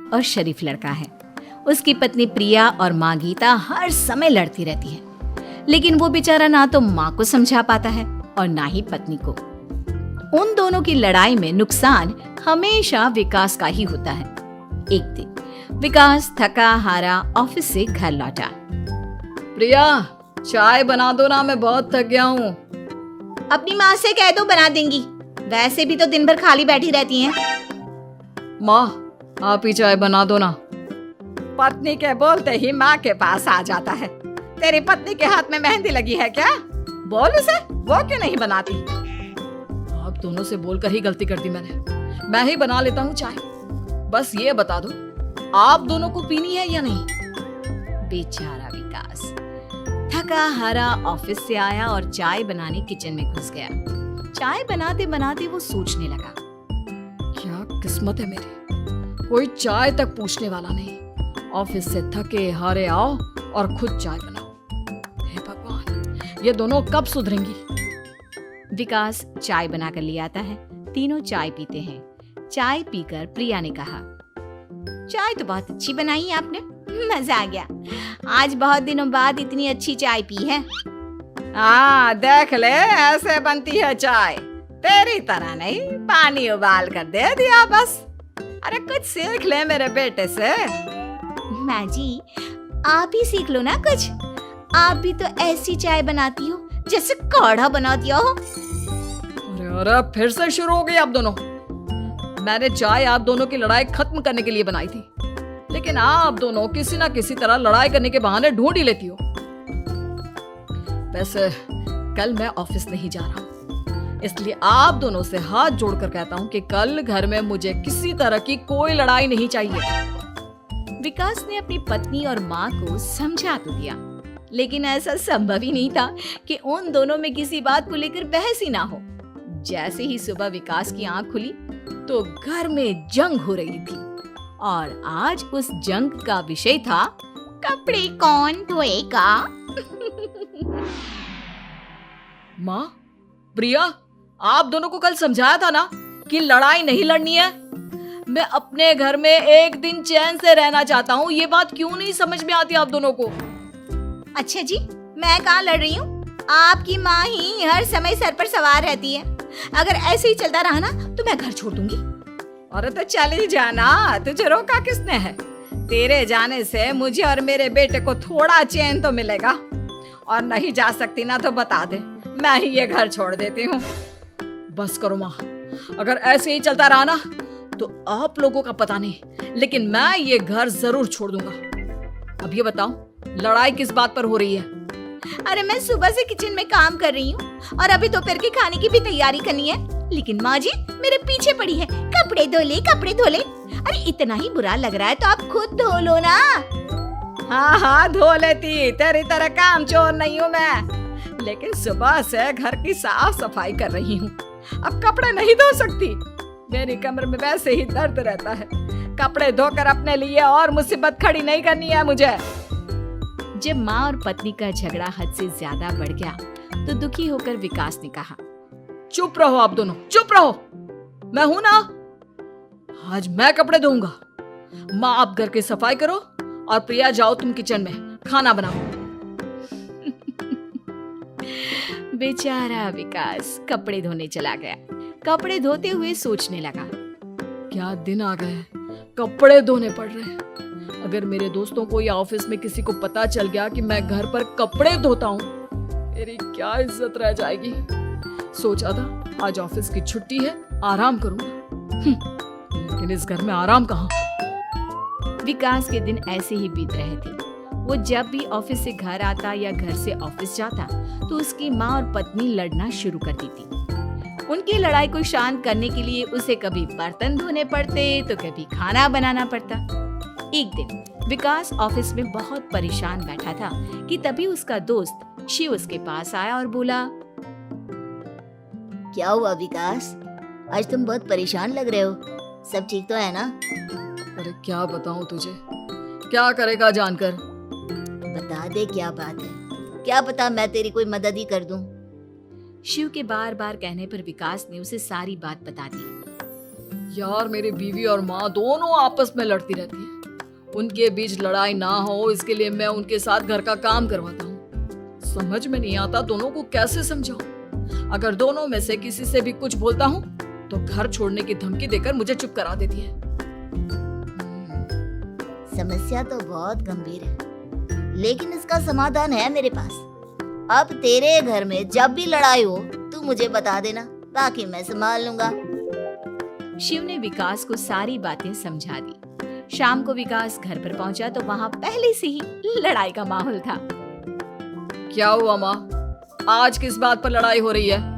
और शरीफ लड़का है। उसकी पत्नी प्रिया और माँ गीता हर समय लड़ती रहती है, लेकिन वो बेचारा ना तो माँ को समझा पाता है और ना ही पत्नी को। उन दोनों की लड़ाई में नुकसान हमेशा विकास का ही होता है। एक दिन विकास थका हारा ऑफिस से घर लौटा। प्रिया, चाय बना दो ना, मैं बहुत थक गया हूँ। अपनी माँ से कह दो, बना देंगी। वैसे भी तो दिन भर खाली बैठी रहती हैं। माँ, आप ही चाय बना दो ना। पत्नी के बोलते ही माँ के पास आ जाता है। तेरी पत्नी के हाथ में मेहंदी लगी है क्या? बोल उसे, वो क्यों नहीं बनाती? आप दोनों से बोलकर ही गलती कर दी मैंने। मैं ही बना लेता हूँ चाय। बस ये बता दो, आप दोनों को पीनी है या नहीं? बेचारा विकास थका हारा ऑफिस से आया और चाय बनाने किचन में घुस गया। चाय बनाते बनाते वो सोचने लगा, क्या किस्मत है मेरी, कोई चाय तक पूछने वाला नहीं। ऑफिस से थके हारे आओ और खुद चाय बनाओ। हे भगवान, ये दोनों कब सुधरेंगी? विकास चाय बनाकर ले आता है। तीनों चाय पीते हैं। चाय पीकर प्रिया ने कहा, चाय तो बहुत अच्छी बनाई है आपने, मजा आ गया। आज बहुत दिनों बाद इतनी अच्छी चाय पी है। हाँ, देख ले, ऐसे बनती है चाय। तेरी तरह नहीं, पानी उबाल कर दे दिया बस। अरे कुछ सीख ले मेरे बेटे से। माँ जी, आप ही सीख लो ना कुछ। आप भी तो ऐसी चाय बनाती हो जैसे काढ़ा बनाती हो। अरे फिर से शुरू हो गई आप दोनों। मैंने चाय आप दोनों की लड़ाई खत्म करने के लिए बनाई थी, लेकिन आप दोनों किसी ना किसी तरह लड़ाई करने के बहाने ढूंढ ही लेती हो। वैसे कल मैं ऑफिस नहीं जा रहा हूँ, इसलिए आप दोनों से हाथ जोड़कर कहता हूँ कि कल घर में मुझे किसी तरह की कोई लड़ाई नहीं चाहिए। विकास ने अपनी पत्नी और माँ को समझा तो दिया, लेकिन ऐसा संभव ही नहीं था कि उन दोनों में किसी बात को लेकर बहस ही ना हो। जैसे ही सुबह विकास की आंख खुली तो घर में जंग हो रही थी, और आज उस जंग का विषय था कपड़े कौन धोएगा। माँ, प्रिया, आप दोनों को कल समझाया था ना कि लड़ाई नहीं लड़नी है। मैं अपने घर में एक दिन चैन से रहना चाहता हूँ। ये बात क्यों नहीं समझ में आती आप दोनों को? अच्छा जी, मैं कहाँ लड़ रही हूँ? आपकी माँ ही हर समय सर पर सवार रहती है। अगर ऐसे ही चलता रहा ना तो मैं घर छोड़ दूंगी। अरे तो चली जाना, तुझे रोका किसने है? तेरे जाने से मुझे और मेरे बेटे को थोड़ा चैन तो मिलेगा। और नहीं जा सकती ना तो बता दे, मैं ही ये घर छोड़ देती हूँ। बस करो माँ, अगर ऐसे ही चलता रहा ना तो आप लोगों का पता नहीं, लेकिन मैं ये घर जरूर छोड़ दूंगा। अब ये बताओ, लड़ाई किस बात पर हो रही है? अरे मैं सुबह से किचन में काम कर रही हूँ और अभी दोपहर के खाने की भी तैयारी करनी है, लेकिन माँ जी मेरे पीछे पड़ी है, कपड़े धो ले, कपड़े धो ले। अरे इतना ही बुरा लग रहा है तो आप खुद धो लो ना। हाँ हाँ, धो लेती, तेरी तरह काम चोर नहीं हूँ मैं, लेकिन सुबह से घर की साफ सफाई कर रही हूँ, अब कपड़े नहीं धो सकती। मेरी कमर में वैसे ही दर्द रहता है। कपड़े धोकर अपने लिए और मुसीबत खड़ी नहीं करनी है मुझे। जब माँ और पत्नी का झगड़ा हद से ज्यादा बढ़ गया तो दुखी होकर विकास ने कहा, चुप रहो आप दोनों, चुप रहो। मैं हूं ना, आज मैं कपड़े धोऊंगा। माँ, आप घर की सफाई करो और प्रिया, जाओ तुम किचन में खाना बनाओ। बेचारा विकास कपड़े धोने चला गया। कपड़े धोते हुए सोचने लगा, क्या दिन आ गए, कपड़े धोने पड़ रहे हैं। अगर मेरे दोस्तों को या ऑफिस में किसी को पता चल गया कि मैं घर पर कपड़े धोता हूँ, मेरी क्या इज्जत रह जाएगी। सोचा था आज ऑफिस की छुट्टी है, आराम करूंगा, लेकिन इस घर में आराम कहाँ। विकास के दिन ऐसे ही बीत रहे थे। वो जब भी ऑफिस से घर आता या घर से ऑफिस जाता तो उसकी माँ और पत्नी लड़ना शुरू कर देती। उनकी लड़ाई को शांत करने के लिए उसे कभी बर्तन धोने पड़ते तो कभी खाना बनाना पड़ता। एक दिन विकास ऑफिस में बहुत परेशान बैठा था कि तभी उसका दोस्त शिव उसके पास आया और बोला, क्या हुआ विकास, आज तुम बहुत परेशान लग रहे हो, सब ठीक तो है ना? अरे क्या बताऊं तुझे, क्या करेगा जानकर। बता दे क्या बात है, क्या पता मैं तेरी कोई मदद ही कर दूं। शिव के बार बार कहने पर विकास ने उसे सारी बात बता दी। यार मेरी बीवी और माँ दोनों आपस में लड़ती रहती है। उनके बीच लड़ाई ना हो इसके लिए मैं उनके साथ घर का काम करवाता हूँ। समझ में नहीं आता दोनों को कैसे समझाऊं। अगर दोनों में से किसी से भी कुछ बोलता हूँ तो घर छोड़ने की धमकी देकर मुझे चुप करा देती है। समस्या तो बहुत गंभीर है, लेकिन इसका समाधान है मेरे पास। अब तेरे घर में जब भी लड़ाई हो तू मुझे बता देना, बाकी मैं संभाल लूंगा। शिव ने विकास को सारी बातें समझा दी। शाम को विकास घर पर पहुंचा तो वहां पहले से ही लड़ाई का माहौल था। क्या हुआ माँ, आज किस बात पर लड़ाई हो रही है?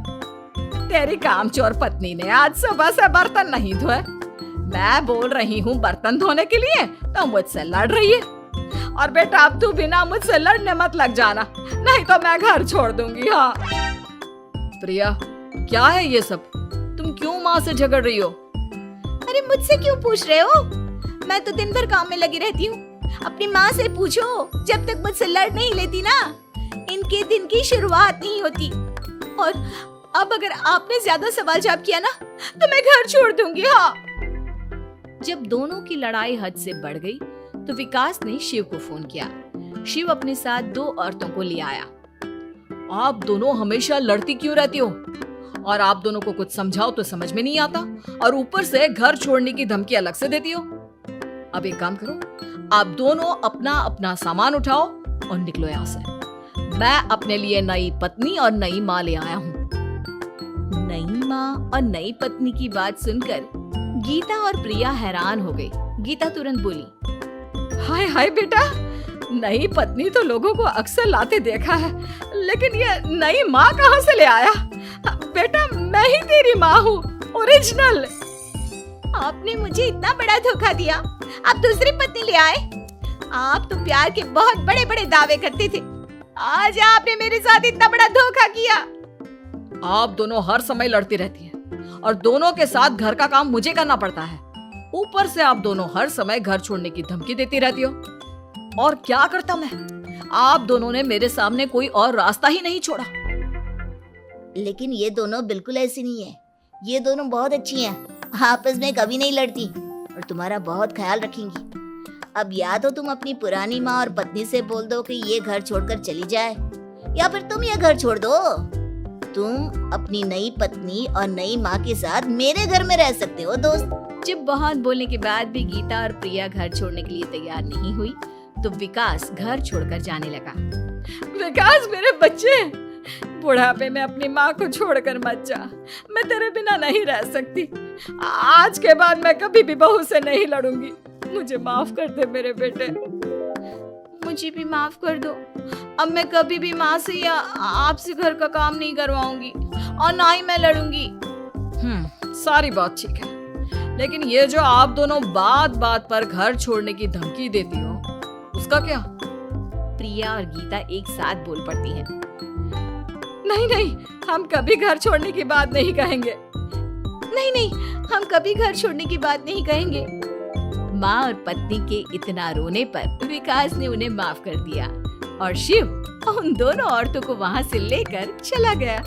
तेरी कामचोर पत्नी ने आज सुबह से बर्तन नहीं धोए। मैं बोल रही हूँ बर्तन धोने के लिए तो मुझसे लड़ रही है। और बेटा अब तू बिना मुझसे लड़ने मत लग जाना, नहीं तो मैं घर छोड़ दूंगी। हाँ प्रिया, क्या है ये सब? तुम क्यों माँ से झगड़ रही हो? अरे मुझसे क्यों पूछ रहे हो? मैं तो दिन भर काम में लगी रहती हूँ। अपनी माँ से पूछो, जब तक मुझसे लड़ नहीं लेती ना इनके दिन की शुरुआत नहीं होती। और अब अगर आपने ज्यादा सवाल जवाब किया ना तो मैं घर छोड़ दूंगी। हाँ। जब दोनों की लड़ाई हद से बढ़ गई तो विकास ने शिव को फोन किया। शिव अपने साथ 2 औरतों को ले आया। आप दोनों हमेशा लड़ती क्यों रहती हो? और आप दोनों को कुछ समझाओ तो समझ में नहीं आता, और ऊपर से घर छोड़ने की धमकी अलग से देती हो। अब एक काम करो, आप दोनों अपना अपना सामान उठाओ और निकलो यहाँ से। मैं अपने लिए नई पत्नी और नई माँ ले आया हूँ। नई माँ और नई पत्नी की बात सुनकर गीता और प्रिया हैरान हो गई। गीता तुरंत बोली, हाय हाय बेटा, नई पत्नी तो लोगों को अक्सर लाते देखा है, लेकिन ये नई माँ कहाँ से ले आया? बेटा मैं ही तेरी माँ हूँ, ओरिजिनल। आपने मुझे इतना बड़ा धोखा दिया, आप दूसरी पत्नी ले आए। आप तो प्यार के बहुत बड़े बड़े दावे करते थे, आज आपने मेरे साथ इतना बड़ा धोखा किया। आप दोनों हर समय लड़ती रहती हैं और दोनों के साथ घर का काम मुझे करना पड़ता है। ऊपर से आप दोनों हर समय घर छोड़ने की धमकी देती रहती हो। और क्या करता मैं? आप दोनों ने मेरे सामने कोई और रास्ता ही नहीं छोड़ा। लेकिन ये दोनों बिल्कुल ऐसी नहीं है। ये दोनों बहुत अच्छी हैं, आपस में कभी नहीं लड़ती और तुम्हारा बहुत ख्याल रखेंगी। अब या तो तुम अपनी पुरानी माँ और पत्नी से बोल दो कि ये घर छोड़कर चली जाए, या फिर तुम ये घर छोड़ दो। तुम अपनी नई पत्नी और नई माँ के साथ मेरे घर में रह सकते हो दोस्त। जब बहुत बोलने के बाद भी गीता और प्रिया घर छोड़ने के लिए तैयार नहीं हुई तो विकास घर छोड़कर जाने लगा। विकास मेरे बच्चे, बुढ़ापे में अपनी माँ को छोड़कर मत जा। मैं तेरे बिना नहीं रह सकती। आज के बाद मैं कभी भी बहू से नहीं लड़ूंगी। मुझे माफ कर दे मेरे बेटे। मुझे भी माफ कर दो। अब मैं कभी भी माँ से या आपसे घर का काम नहीं करवाऊंगी और ना ही मैं लड़ूंगी। सारी बात ठीक है, लेकिन ये जो आप दोनों बात बात पर घर छोड़ने की धमकी देती हो, उसका क्या? प्रिया और गीता एक साथ बोल पड़ती हैं। नहीं नहीं, हम कभी घर छोड़ने की बात नहीं कहेंगे। नहीं नहीं, हम कभी घर छोड़ने की बात नहीं कहेंगे। माँ और पत्नी के इतना रोने पर विकास ने उन्हें माफ कर दिया और शिव उन दोनों औरतों को वहाँ से लेकर चला गया।